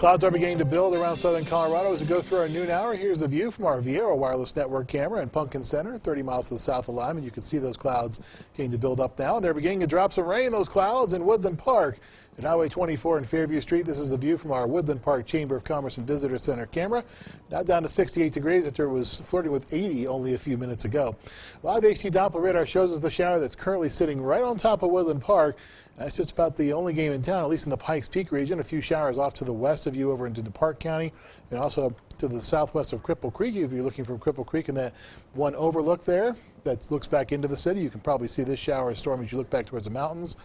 Clouds are beginning to build around southern Colorado as we go through our noon hour. Here's a view from our Viera wireless network camera in Pumpkin Center, 30 miles to the south of Lyman. You can see those clouds beginning to build up now, and they're beginning to drop some rain, those clouds, in Woodland Park at Highway 24 and Fairview Street. This is the view from our Woodland Park Chamber of Commerce and Visitor Center camera. Now down to 68 degrees after it was flirting with 80 only a few minutes ago. Live HD Doppler radar shows us the shower that's currently sitting right on top of Woodland Park. That's just about the only game in town, at least in the Pikes Peak region. A few showers off to the west of you over into Park County, and also to the southwest of Cripple Creek. If you're looking from Cripple Creek and that one overlook there that looks back into the city, you can probably see this shower or storm as you look back towards the mountains.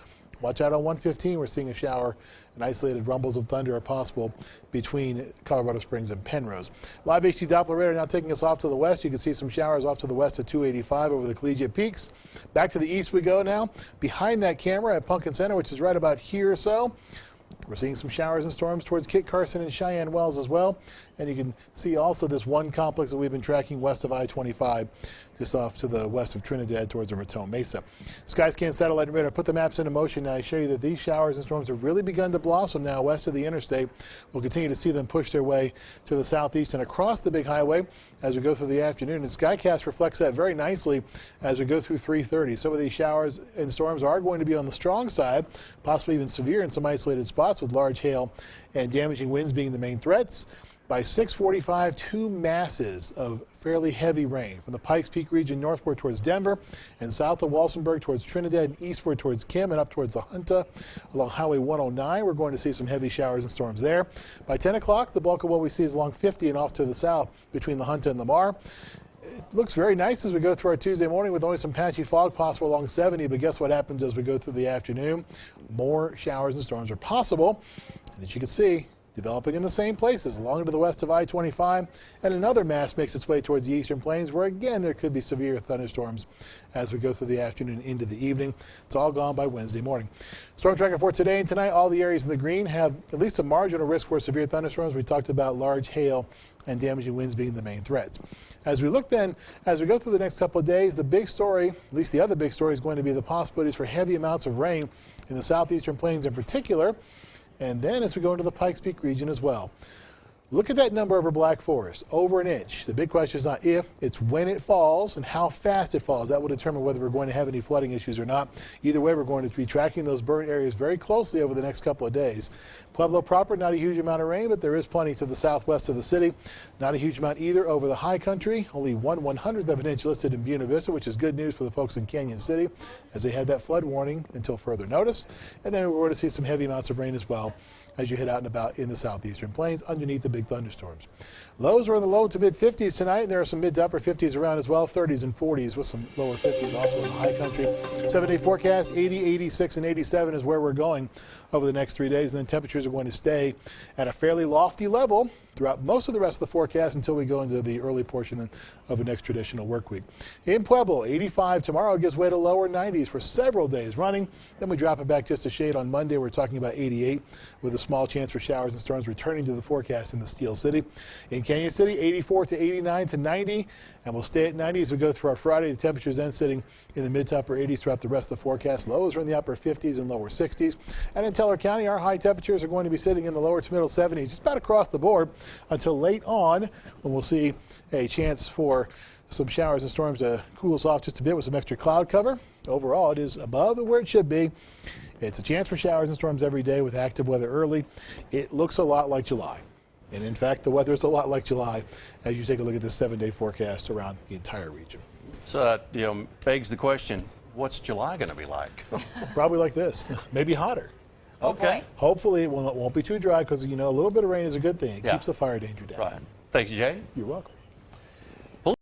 Watch out on 115. We're seeing a shower and isolated rumbles of thunder are possible between Colorado Springs and Penrose. Live HD Doppler radar now taking us off to the west. You can see some showers off to the west at 285 over the Collegiate Peaks. Back to the east we go now. Behind that camera at Pumpkin Center, which is right about here or so, we're seeing some showers and storms towards Kit Carson and Cheyenne Wells as well. And you can see also this one complex that we've been tracking west of I-25, just off to the west of Trinidad towards the Raton Mesa. Skyscan satellite and radar put the maps into motion now. I show you that these showers and storms have really begun to blossom now west of the interstate. We'll continue to see them push their way to the southeast and across the big highway as we go through the afternoon. And Skycast reflects that very nicely as we go through 3:30. Some of these showers and storms are going to be on the strong side, possibly even severe in some isolated spots, with large hail and damaging winds being the main threats. By 6:45, two masses of fairly heavy rain from the Pikes Peak region northward towards Denver and south of Walsenburg towards Trinidad and eastward towards Kim and up towards La Junta along Highway 109. We're going to see some heavy showers and storms there. By 10 o'clock, the bulk of what we see is along 50 and off to the south between La Junta and Lamar. It looks very nice as we go through our Tuesday morning with only some patchy fog possible along 70, but guess what happens as we go through the afternoon? More showers and storms are possible, and as you can see, developing in the same places along to the west of I-25, and another mass makes its way towards the eastern plains where again there could be severe thunderstorms as we go through the afternoon into the evening. It's all gone by Wednesday morning. Storm tracker for today and tonight, all the areas in the green have at least a marginal risk for severe thunderstorms. We talked about large hail and damaging winds being the main threats. As we look then, as we go through the next couple of days, the big story, at least the other big story, is going to be the possibilities for heavy amounts of rain in the southeastern plains in particular. And then as we go into the Pikes Peak region as well. Look at that number over Black Forest, over an inch. The big question is not if, it's when it falls and how fast it falls. That will determine whether we're going to have any flooding issues or not. Either way, we're going to be tracking those burn areas very closely over the next couple of days. Pueblo proper, not a huge amount of rain, but there is plenty to the southwest of the city. Not a huge amount either over the high country. Only 1/100th of an inch listed in Buena Vista, which is good news for the folks in Canyon City as they had that flood warning until further notice. And then we're going to see some heavy amounts of rain as well as you head out and about in the southeastern plains underneath the big thunderstorms. Lows are in the low to mid 50s tonight, and there are some mid to upper 50s around as well, 30s and 40s with some lower 50s also in the high country. 7-day forecast, 80, 86, and 87 is where we're going over the next 3 days, and then temperatures are going to stay at a fairly lofty level throughout most of the rest of the forecast until we go into the early portion of the next traditional work week. In Pueblo, 85 tomorrow gives way to lower 90s for several days running. Then we drop it back just a shade on Monday. We're talking about 88 with a small chance for showers and storms returning to the forecast in the Steel City. In Canyon City, 84 to 89 to 90, and we'll stay at 90 as we go through our Friday. The temperatures then sitting in the mid to upper 80s throughout the rest of the forecast. Lows are in the upper 50s and lower 60s. And in Teller County, our high temperatures are going to be sitting in the lower to middle 70s, just about across the board until late on when we'll see a chance for some showers and storms to cool us off just a bit with some extra cloud cover. Overall, it is above where it should be. It's a chance for showers and storms every day with active weather early. It looks a lot like July. And in fact, the weather is a lot like July as you take a look at this 7-day forecast around the entire region. So that begs the question, what's July going to be like? Probably like this, maybe hotter. Okay. Hopefully it won't be too dry because, a little bit of rain is a good thing. It keeps the fire danger down. Right. Thanks, Jay. You're welcome.